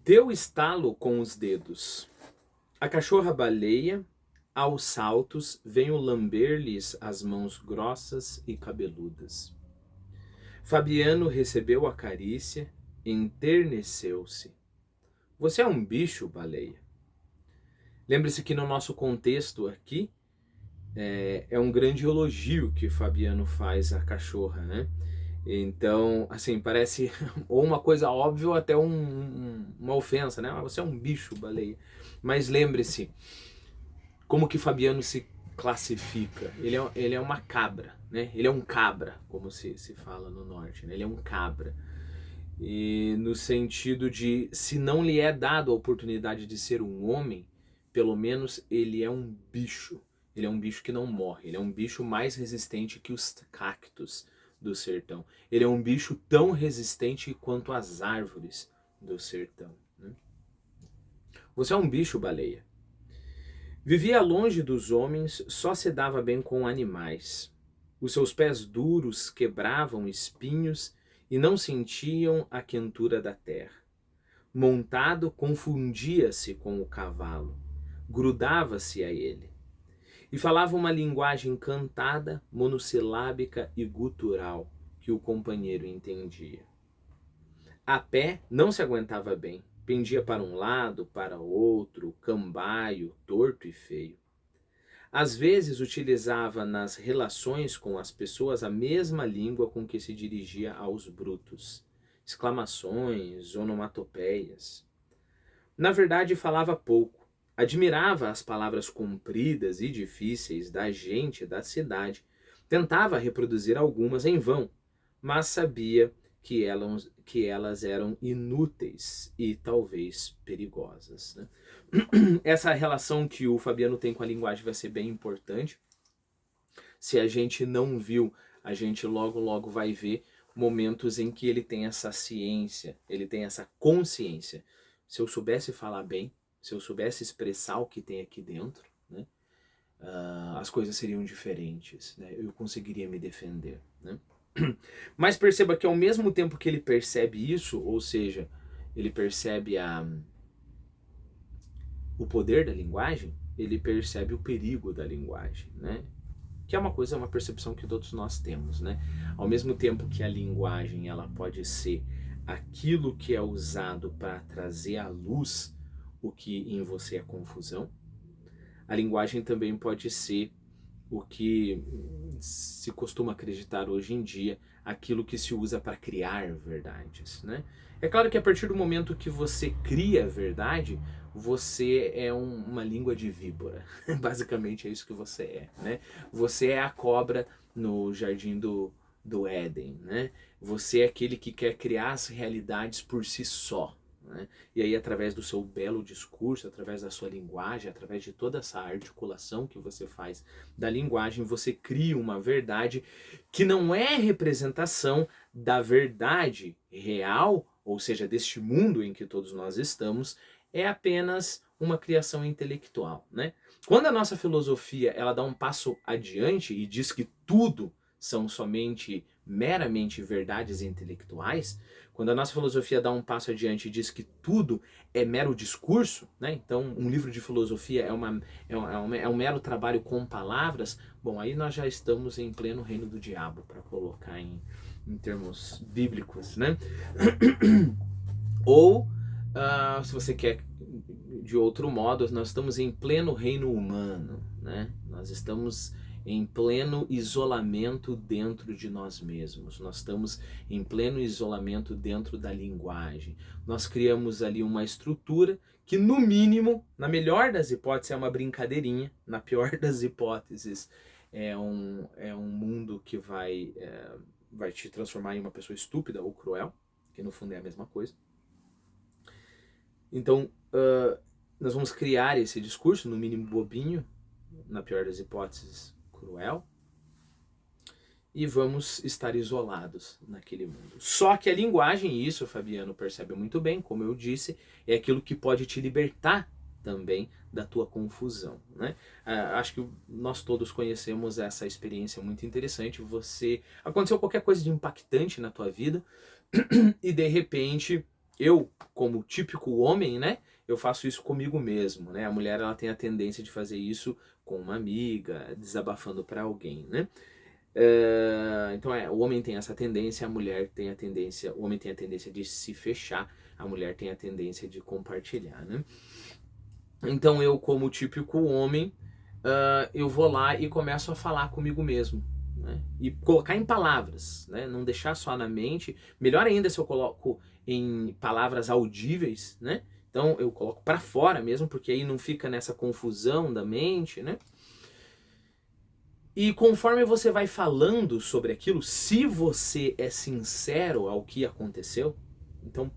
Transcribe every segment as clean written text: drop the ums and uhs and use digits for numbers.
Deu estalo com os dedos. A cachorra-baleia, aos saltos, venho lamber-lhes as mãos grossas e cabeludas. Fabiano recebeu a carícia, enterneceu-se. Você é um bicho, baleia. Lembre-se que no nosso contexto aqui é um grande elogio que Fabiano faz à cachorra, né? Então, assim, parece ou uma coisa óbvia ou até uma ofensa, né? Ah, você é um bicho, baleia. Mas lembre-se, como que Fabiano se classifica? Ele é uma cabra, né? Ele é um cabra, como se fala no norte, né? Ele é um cabra. E no sentido de, se não lhe é dado a oportunidade de ser um homem, pelo menos ele é um bicho. Ele é um bicho que não morre. Ele é um bicho mais resistente que os cactos do sertão. Ele é um bicho tão resistente quanto as árvores do sertão, né? Você é um bicho, baleia. Vivia longe dos homens, só se dava bem com animais. Os seus pés duros quebravam espinhos e não sentiam a quentura da terra. Montado, confundia-se com o cavalo, grudava-se a ele. E falava uma linguagem cantada, monossilábica e gutural, que o companheiro entendia. A pé não se aguentava bem, pendia para um lado, para outro, cambaio, torto e feio. Às vezes utilizava nas relações com as pessoas a mesma língua com que se dirigia aos brutos. Exclamações, onomatopeias. Na verdade, falava pouco. Admirava as palavras compridas e difíceis da gente da cidade. Tentava reproduzir algumas em vão, mas sabia que elas eram inúteis e talvez perigosas, né? Essa relação que o Fabiano tem com a linguagem vai ser bem importante. Se a gente não viu, a gente logo logo vai ver momentos em que ele tem essa ciência, ele tem essa consciência. Se eu soubesse falar bem, se eu soubesse expressar o que tem aqui dentro, né, as coisas seriam diferentes, né? Eu conseguiria me defender, né? Mas perceba que ao mesmo tempo que ele percebe isso, ou seja, ele percebe o poder da linguagem, ele percebe o perigo da linguagem, né? Que é uma coisa, uma percepção que todos nós temos, né? Ao mesmo tempo que a linguagem ela pode ser aquilo que é usado para trazer à luz o que em você é confusão, a linguagem também pode ser o que se costuma acreditar hoje em dia, aquilo que se usa para criar verdades, né? É claro que a partir do momento que você cria verdade, você é uma língua de víbora. Basicamente é isso que você é, né? Você é a cobra no jardim do Éden, né? Você é aquele que quer criar as realidades por si só, né? E aí, através do seu belo discurso, através da sua linguagem, através de toda essa articulação que você faz da linguagem, você cria uma verdade que não é representação da verdade real, ou seja, deste mundo em que todos nós estamos, é apenas uma criação intelectual, né? Quando a nossa filosofia ela dá um passo adiante e diz que tudo são somente meramente verdades intelectuais, quando a nossa filosofia dá um passo adiante e diz que tudo é mero discurso, né? Então um livro de filosofia é um mero trabalho com palavras, bom, aí nós já estamos em pleno reino do diabo, para colocar em termos bíblicos, né? Ou, se você quer de outro modo, nós estamos em pleno reino humano, né? Nós estamos em pleno isolamento dentro de nós mesmos. Nós estamos em pleno isolamento dentro da linguagem. Nós criamos ali uma estrutura que, no mínimo, na melhor das hipóteses, é uma brincadeirinha. Na pior das hipóteses, é um mundo que vai te transformar em uma pessoa estúpida ou cruel, que no fundo é a mesma coisa. Então, nós vamos criar esse discurso, no mínimo bobinho, na pior das hipóteses, cruel, e vamos estar isolados naquele mundo. Só que a linguagem, e isso o Fabiano percebe muito bem, como eu disse, é aquilo que pode te libertar também da tua confusão, né? Acho que nós todos conhecemos essa experiência muito interessante. Aconteceu qualquer coisa de impactante na tua vida e de repente eu, como típico homem, né, eu faço isso comigo mesmo, né? A mulher, ela tem a tendência de fazer isso com uma amiga, desabafando para alguém, né? Então o homem tem essa tendência, a mulher tem a tendência, o homem tem a tendência de se fechar, a mulher tem a tendência de compartilhar, né? Então eu, como típico homem, eu vou lá e começo a falar comigo mesmo, né? E colocar em palavras, né? Não deixar só na mente. Melhor ainda se eu coloco em palavras audíveis, né? Então eu coloco para fora mesmo, porque aí não fica nessa confusão da mente, né? E conforme você vai falando sobre aquilo, se você é sincero ao que aconteceu, então,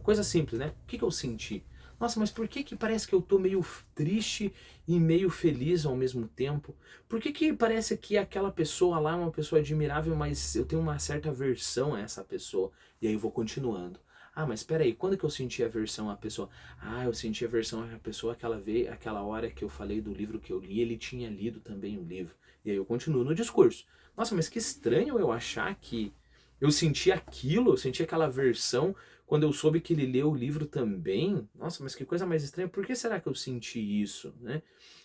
coisa simples, né? O que eu senti? Nossa, mas por que parece que eu tô meio triste e meio feliz ao mesmo tempo? Por que parece que aquela pessoa lá é uma pessoa admirável, mas eu tenho uma certa aversão a essa pessoa? E aí eu vou continuando. Ah, mas espera aí, quando que eu senti aversão à pessoa? Ah, eu senti aversão à pessoa aquela hora que eu falei do livro que eu li, ele tinha lido também o livro. E aí eu continuo no discurso. Nossa, mas que estranho eu achar que eu senti aquilo, eu senti aquela aversão quando eu soube que ele leu o livro também. Nossa, mas que coisa mais estranha. Por que será que eu senti isso, né?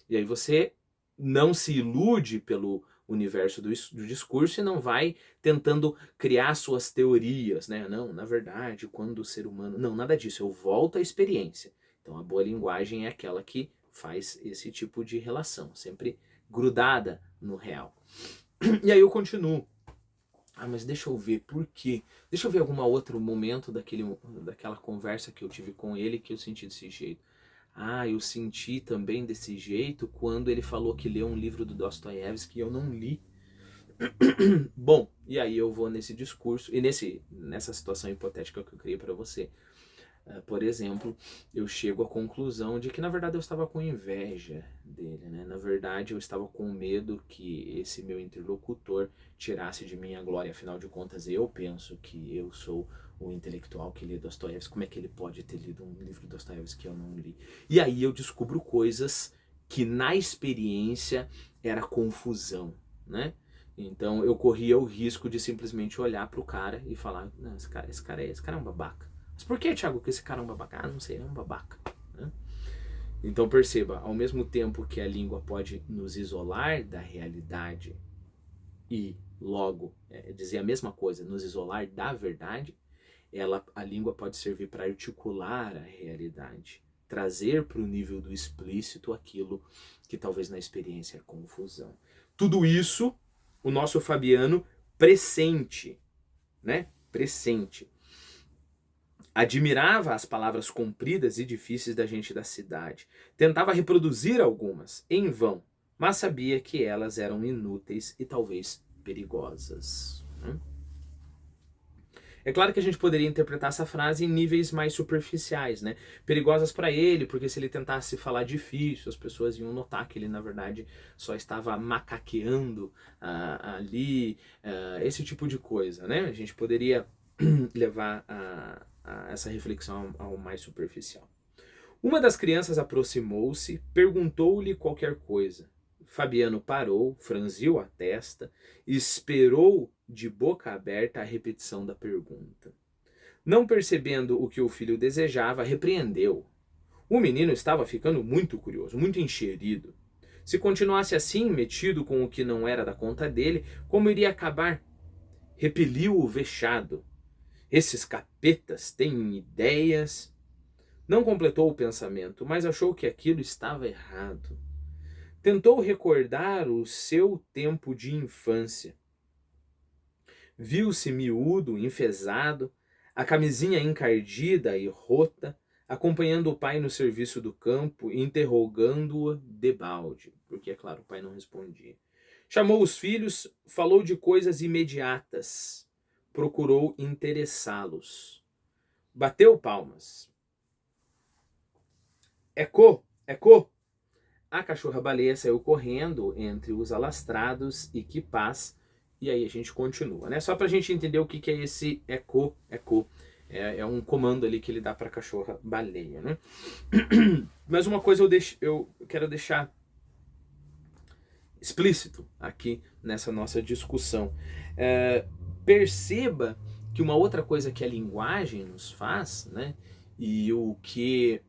E aí você não se ilude pelo universo do discurso e não vai tentando criar suas teorias, né? Não, na verdade, quando o ser humano... Não, nada disso. Eu volto à experiência. Então a boa linguagem é aquela que faz esse tipo de relação, sempre grudada no real. E aí eu continuo. Ah, mas deixa eu ver por quê. Deixa eu ver algum outro momento daquela conversa que eu tive com ele que eu senti desse jeito. Ah, eu senti também desse jeito quando ele falou que leu um livro do Dostoiévski que eu não li. Bom, e aí eu vou nesse discurso e nessa situação hipotética que eu criei para você. Por exemplo, eu chego à conclusão de que na verdade eu estava com inveja dele, né? Na verdade eu estava com medo que esse meu interlocutor tirasse de mim a glória. Afinal de contas, eu penso que eu sou o intelectual que lê Dostoiévski. Como é que ele pode ter lido um livro de Dostoiévski que eu não li? E aí eu descubro coisas que na experiência era confusão, né? Então eu corria o risco de simplesmente olhar para o cara e falar: não, esse cara é um babaca. Mas por que, Thiago, que esse cara é um babaca? Ah, não sei, ele é um babaca, né? Então perceba, ao mesmo tempo que a língua pode nos isolar da realidade e logo dizer a mesma coisa, nos isolar da verdade, a língua pode servir para articular a realidade, trazer para o nível do explícito aquilo que talvez na experiência é confusão. Tudo isso o nosso Fabiano pressente, né? Pressente. Admirava as palavras compridas e difíceis da gente da cidade. Tentava reproduzir algumas, em vão, mas sabia que elas eram inúteis e talvez perigosas. É claro que a gente poderia interpretar essa frase em níveis mais superficiais, né? Perigosas para ele, porque se ele tentasse falar difícil, as pessoas iam notar que ele, na verdade, só estava macaqueando ali, esse tipo de coisa, né? A gente poderia levar a essa reflexão ao mais superficial. Uma das crianças aproximou-se, perguntou-lhe qualquer coisa. Fabiano parou, franziu a testa e esperou de boca aberta a repetição da pergunta. Não percebendo o que o filho desejava, repreendeu. O menino estava ficando muito curioso, muito encherido. Se continuasse assim, metido com o que não era da conta dele, como iria acabar? Repeliu-o vexado. Esses capetas têm ideias. Não completou o pensamento, mas achou que aquilo estava errado. Tentou recordar o seu tempo de infância. Viu-se miúdo, enfesado, a camisinha encardida e rota, acompanhando o pai no serviço do campo e interrogando-o debalde, porque, é claro, o pai não respondia. Chamou os filhos, falou de coisas imediatas, procurou interessá-los. Bateu palmas. Ecô, ecô! A cachorra-baleia saiu correndo entre os alastrados e quipás. E aí a gente continua, né? Só pra gente entender o que é esse ecô. É um comando ali que ele dá pra cachorra-baleia, né? Mas uma coisa eu quero deixar explícito aqui nessa nossa discussão. Perceba que uma outra coisa que a linguagem nos faz, né, e o que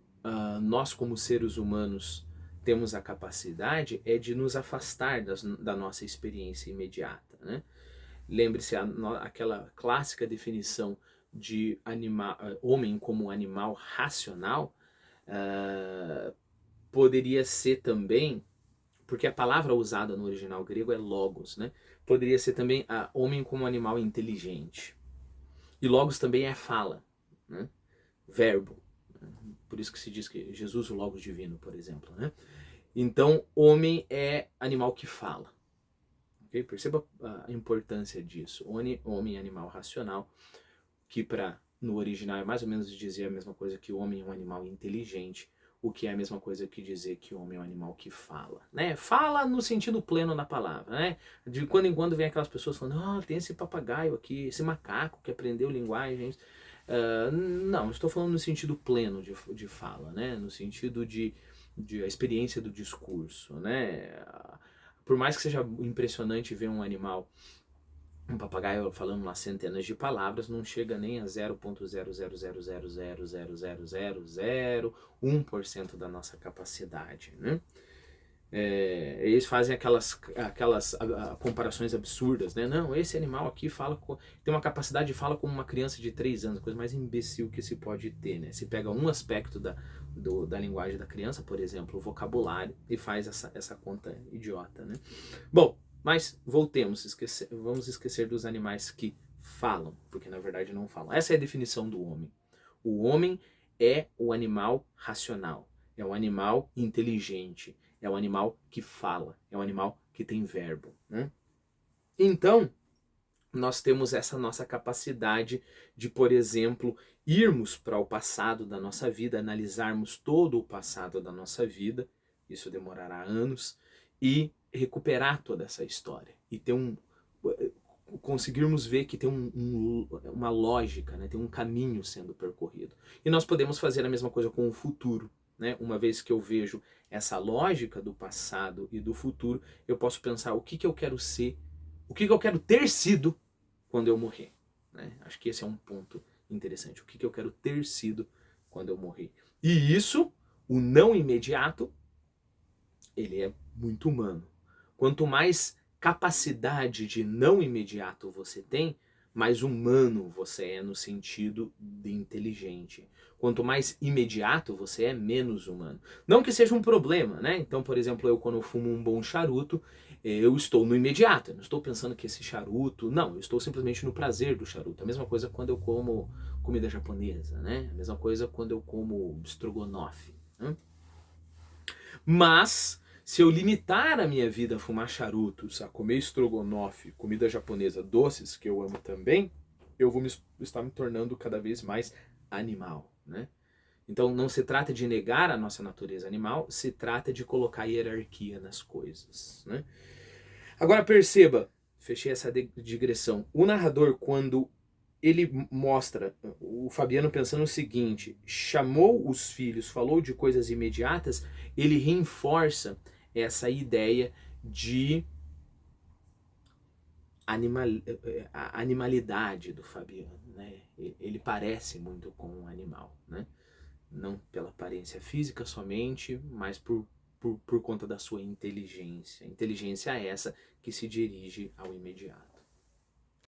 nós como seres humanos temos a capacidade é de nos afastar da nossa experiência imediata, né? Lembre-se aquela clássica definição de homem como animal racional, poderia ser também, porque a palavra usada no original grego é logos, né? Poderia ser também homem como animal inteligente. E logos também é fala, né? Verbo. Por isso que se diz que Jesus é o logos divino, por exemplo, né? Então, homem é animal que fala. Okay? Perceba a importância disso. Homem é animal racional, que no original é mais ou menos dizer a mesma coisa que o homem é um animal inteligente, o que é a mesma coisa que dizer que o homem é um animal que fala, né? Fala no sentido pleno da palavra, né? De quando em quando vem aquelas pessoas falando, tem esse papagaio aqui, esse macaco que aprendeu linguagens. Não, estou falando no sentido pleno de fala, né? No sentido de a experiência do discurso, né? Por mais que seja impressionante ver um animal, um papagaio falando umas centenas de palavras, não chega nem a 0,000000001% da nossa capacidade, né? Eles fazem aquelas comparações absurdas, né? Não, esse animal aqui tem uma capacidade de fala como uma criança de 3 anos, a coisa mais imbecil que se pode ter, né? Se pega um aspecto da linguagem da criança, por exemplo, o vocabulário, e faz essa conta idiota, né? Bom, mas voltemos, vamos esquecer dos animais que falam, porque na verdade não falam. Essa é a definição do homem. O homem é o animal racional, é o animal inteligente, é o animal que fala, é o animal que tem verbo, né? Então, nós temos essa nossa capacidade de, por exemplo, irmos para o passado da nossa vida, analisarmos todo o passado da nossa vida, isso demorará anos, e recuperar toda essa história e ter conseguirmos ver que tem uma lógica, né? Tem um caminho sendo percorrido. E nós podemos fazer a mesma coisa com o futuro, né? Uma vez que eu vejo essa lógica do passado e do futuro, eu posso pensar o que eu quero ser, o que eu quero ter sido quando eu morrer, né? Acho que esse é um ponto interessante. O que eu quero ter sido quando eu morrer. E isso, o não imediato, ele é muito humano. Quanto mais capacidade de não imediato você tem, mais humano você é no sentido de inteligente. Quanto mais imediato você é, menos humano. Não que seja um problema, né? Então, por exemplo, quando eu fumo um bom charuto, eu estou no imediato. Eu não estou pensando que esse charuto... Não, eu estou simplesmente no prazer do charuto. A mesma coisa quando eu como comida japonesa, né? A mesma coisa quando eu como estrogonofe, né? Mas, se eu limitar a minha vida a fumar charutos, a comer estrogonofe, comida japonesa, doces, que eu amo também, eu vou estar me tornando cada vez mais animal, né? Então não se trata de negar a nossa natureza animal, se trata de colocar hierarquia nas coisas, né? Agora perceba, fechei essa digressão, o narrador, quando ele mostra o Fabiano pensando o seguinte, chamou os filhos, falou de coisas imediatas, ele reforça essa ideia de a animalidade do Fabiano, né? Ele parece muito com um animal, né? Não pela aparência física somente, mas por conta da sua inteligência. Inteligência é essa que se dirige ao imediato.